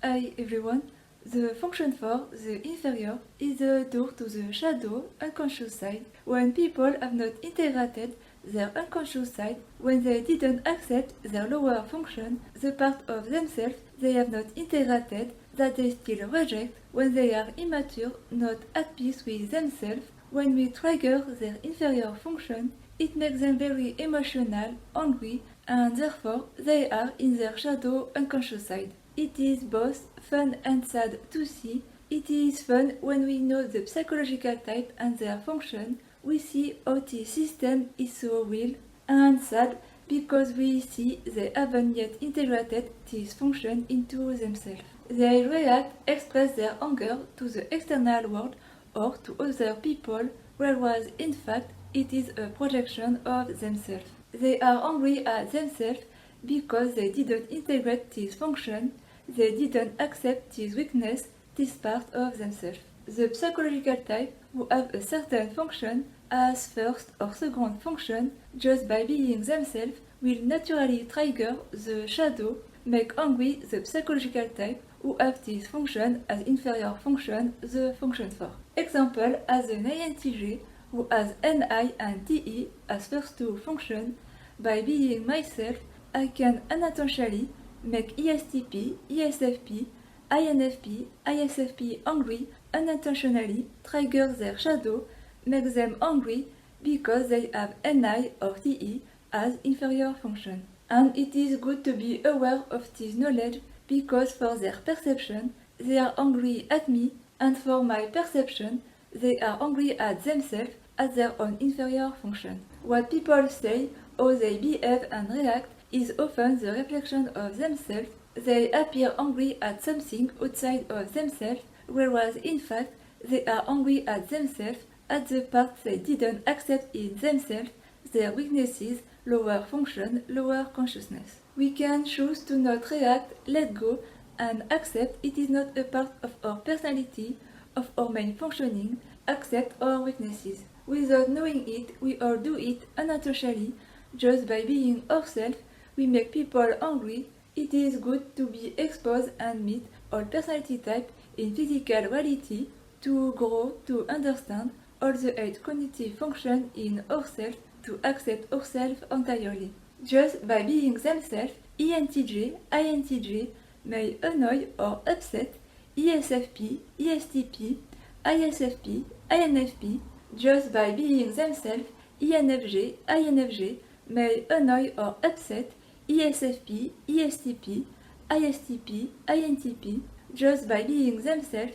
Hi everyone. The function for the inferior is the door to the shadow unconscious side when people have not integrated their unconscious side, when they didn't accept their lower function, the part of themselves they have not integrated that they still reject, when they are immature, not at peace with themselves. When we trigger their inferior function, it makes them very emotional, angry, and therefore they are in their shadow unconscious side. It is both fun and sad to see. It is fun when we know the psychological type and their function. We see how this system is so real, and sad because we see they haven't yet integrated this function into themselves. They react, express their anger to the external world or to other people, whereas in fact it is a projection of themselves. They are angry at themselves because they didn't integrate this function, they didn't accept this weakness, this part of themselves. The psychological type who have a certain function as first or second function just by being themselves will naturally trigger the shadow, make angry the psychological type who have this function as inferior function, the function 4. Example, as an INTJ who has NI and TE as first two functions, by being myself, I can unintentionally make ESTP, ESFP, INFP, ISFP angry, unintentionally trigger their shadow, make them angry because they have NI or TE as inferior function. And it is good to be aware of this knowledge because for their perception, they are angry at me, and for my perception, they are angry at themselves as their own inferior function. What people say, how they behave and react, is often the reflection of themselves. They appear angry at something outside of themselves, whereas in fact they are angry at themselves, at the parts they didn't accept in themselves, their weaknesses, lower function, lower consciousness. We can choose to not react, let go, and accept it is not a part of our personality, of our main functioning, accept our weaknesses. Without knowing it, we all do it unintentionally, just by being ourselves. We make people angry. It is good to be exposed and meet all personality type in physical reality to grow, to understand all the 8 cognitive functions in ourselves, to accept ourselves entirely. Just by being themselves, ENTJ, INTJ may annoy or upset ESFP, ESTP, ISFP, INFP. Just by being themselves, ENFJ, INFJ may annoy or upset ESFP, ESTP, ISTP, INTP. Just by being themselves,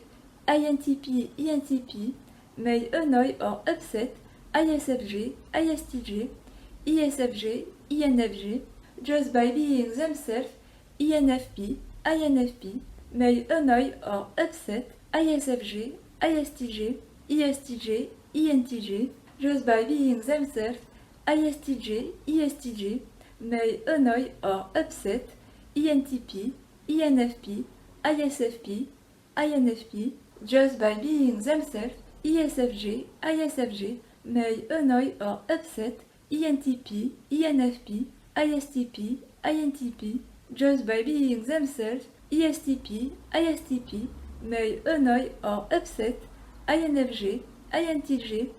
INTP, ENTP may annoy or upset ISFJ, ISTJ, ESFJ, ENFJ. Just by being themselves, ENFP, INFP may annoy or upset ISFJ, ISTJ, ESTJ, ENTJ. Just by being themselves, ISTJ, ESTJ may annoy or upset ENTP, ENFP, ISFP, INFP. Just by being themselves, ESFJ, ISFJ may annoy or upset ENTP, ENFP, ISTP, INTP. Just by being themselves, ESTP, ISTP may annoy or upset INFJ, INTJ,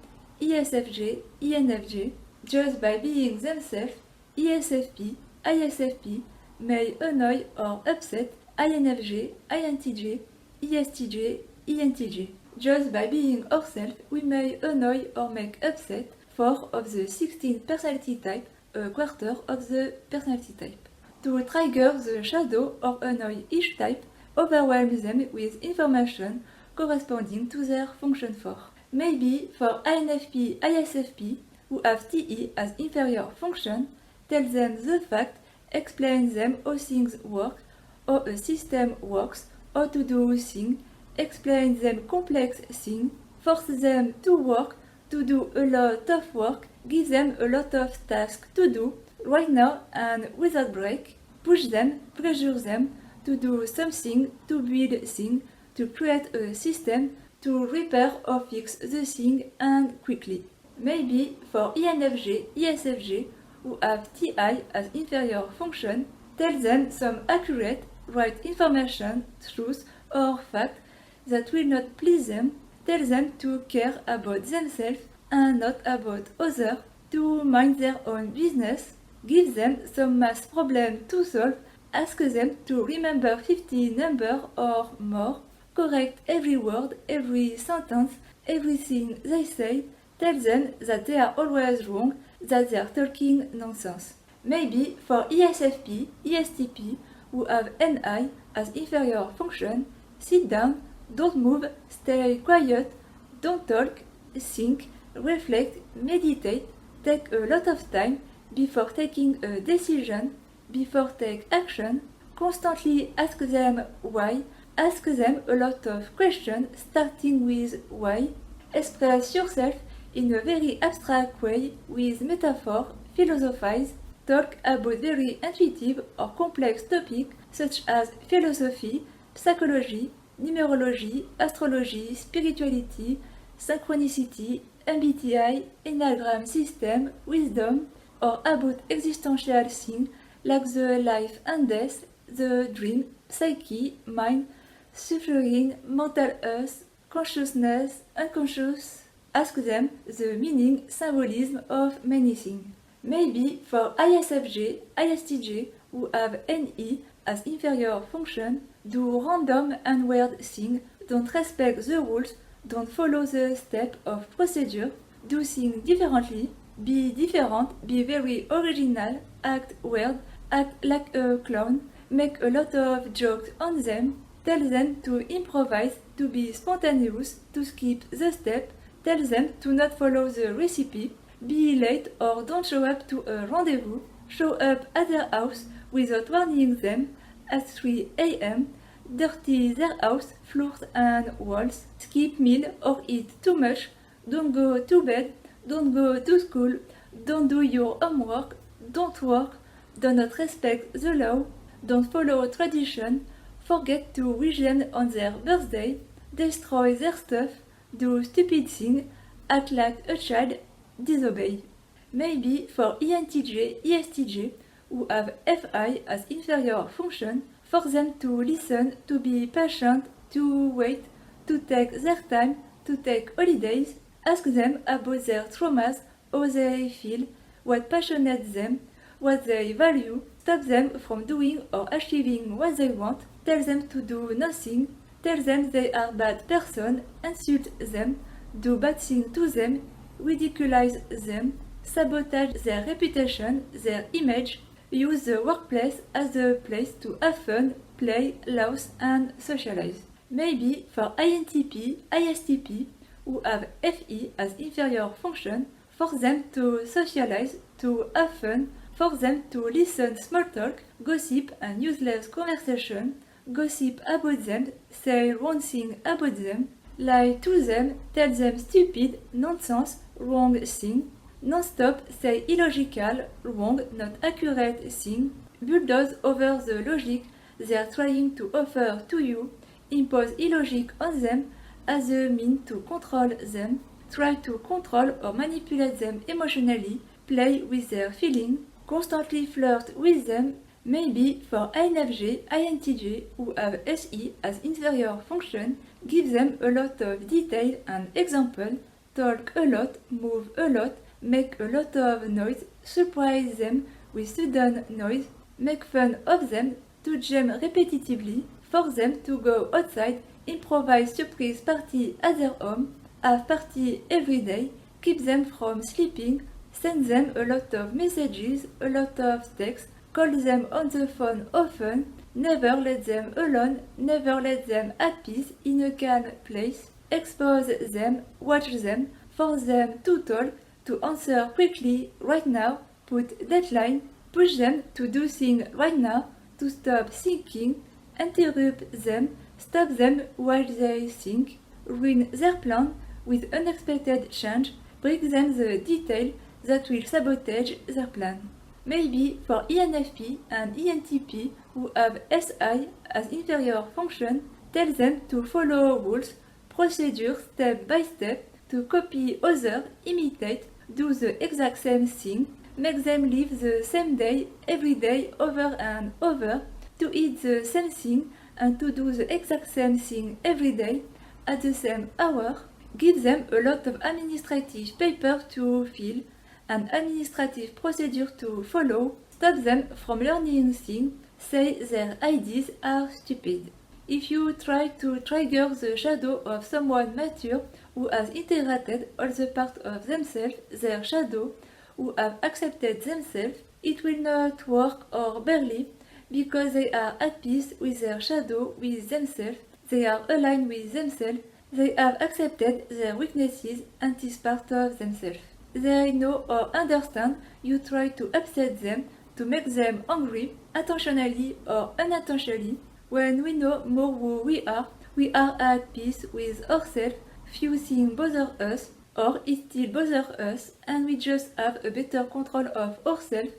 ESFJ, ENFJ. Just by being themselves, ESFP, ISFP may annoy or upset INFJ, INTJ, ESTJ, ENTJ. Just by being ourselves, we may annoy or make upset 4 of the 16 personality type, a quarter of the personality type. To trigger the shadow or annoy each type, overwhelm them with information corresponding to their function 4. Maybe for INFP, ISFP, who have TE as inferior function, tell them the fact, explain them how things work, how a system works, how to do things, explain them complex things, force them to work, to do a lot of work, give them a lot of tasks to do right now and without break, push them, pressure them to do something, to build things, to create a system, to repair or fix the thing and quickly. Maybe for ENFJ, ESFJ, who have TI as inferior function, tell them some accurate, write information, truth, or fact that will not please them, tell them to care about themselves and not about others, to mind their own business, give them some math problem to solve, ask them to remember 50 numbers or more, correct every word, every sentence, everything they say, tell them that they are always wrong, that they are talking nonsense. Maybe for ESFP, ESTP, who have NI as inferior function, sit down, don't move, stay quiet, don't talk, think, reflect, meditate, take a lot of time before taking a decision, before take action, constantly ask them why, ask them a lot of questions starting with why, express yourself in a very abstract way with metaphor, philosophize, talk about very intuitive or complex topics such as philosophy, psychology, numerology, astrology, spirituality, synchronicity, MBTI, Enneagram system, wisdom, or about existential things like the life and death, the dream, psyche, mind, suffering, mental health, consciousness, unconscious. Ask them the meaning, symbolism of many things. Maybe for ISFJ, ISTJ, who have NE as inferior function, do random and weird things, don't respect the rules, don't follow the step of procedure, do things differently, be different, be very original, act weird, act like a clown, make a lot of jokes on them, tell them to improvise, to be spontaneous, to skip the step, tell them to not follow the recipe, be late or don't show up to a rendezvous, show up at their house without warning them at 3 a.m., dirty their house, floors and walls, skip meal or eat too much, don't go to bed, don't go to school, don't do your homework, don't work, do not respect the law, don't follow tradition, forget to wish them on their birthday, destroy their stuff, do stupid things, act like a child, disobey. Maybe for ENTJ, ESTJ, who have FI as inferior function, for them to listen, to be patient, to wait, to take their time, to take holidays, ask them about their traumas, how they feel, what passionates them, what they value, stop them from doing or achieving what they want, tell them to do nothing, tell them they are bad person, insult them, do bad things to them, ridiculize them, sabotage their reputation, their image, use the workplace as a place to have fun, play, laugh and socialize. Maybe for INTP, ISTP, who have FE as inferior function, for them to socialize, to have fun, for them to listen small talk, gossip and useless conversation, gossip about them, say wrong thing about them, lie to them, tell them stupid, nonsense, wrong thing, non-stop say illogical, wrong, not accurate thing, bulldoze over the logic they are trying to offer to you, impose illogic on them as a mean to control them, try to control or manipulate them emotionally, play with their feelings, constantly flirt with them. Maybe for INFJ, INTJ, who have SE as inferior function, give them a lot of detail and example, talk a lot, move a lot, make a lot of noise, surprise them with sudden noise, make fun of them, touch them repetitively, force them to go outside, improvise surprise party at their home, have party every day, keep them from sleeping, send them a lot of messages, a lot of texts, call them on the phone often, never let them alone, never let them at peace in a calm place, expose them, watch them, force them to talk, to answer quickly right now, put deadline, push them to do things right now, to stop thinking, interrupt them, stop them while they think, ruin their plan with unexpected change, bring them the detail that will sabotage their plan. Maybe for ENFP and ENTP who have SI as inferior function, tell them to follow rules, procedures step by step, to copy others, imitate, do the exact same thing, make them live the same day every day over and over, to eat the same thing and to do the exact same thing every day at the same hour, give them a lot of administrative paper to fill, an administrative procedure to follow, stop them from learning things, say their ideas are stupid. If you try to trigger the shadow of someone mature who has integrated all the parts of themselves, their shadow, who have accepted themselves, it will not work or barely, because they are at peace with their shadow, with themselves, they are aligned with themselves, they have accepted their weaknesses and this part of themselves. They know or understand you try to upset them, to make them angry, intentionally or unintentionally. When we know more who we are at peace with ourselves, few things bother us, or it still bothers us, and we just have a better control of ourselves,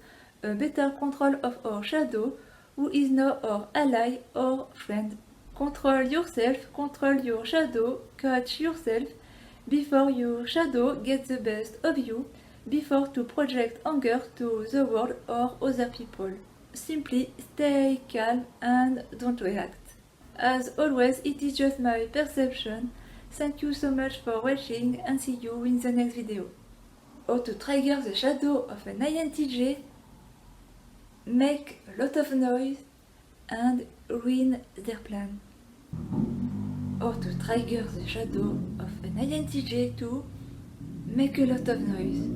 a better control of our shadow, who is now our ally or friend. Control yourself, control your shadow, catch yourself, before your shadow gets the best of you, before to project anger to the world or other people. Simply stay calm and don't react. As always, it is just my perception. Thank you so much for watching and see you in the next video. How to trigger the shadow of an INTJ, make a lot of noise and ruin their plan. How to trigger the shadow of an INTJ to make a lot of noise.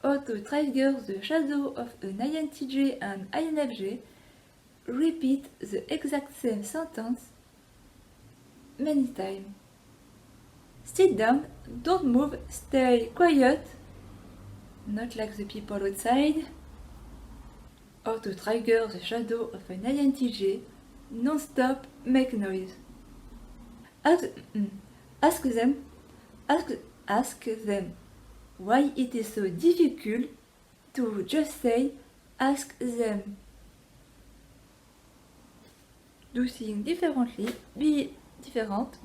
How to trigger the shadow of an INTJ and INFJ. Repeat the exact same sentence many times. Sit down, don't move, stay quiet, not like the people outside. How to trigger the shadow of an INTJ, non-stop, make noise. Ask them why it is so difficult to just say ask them. Do things differently, be different.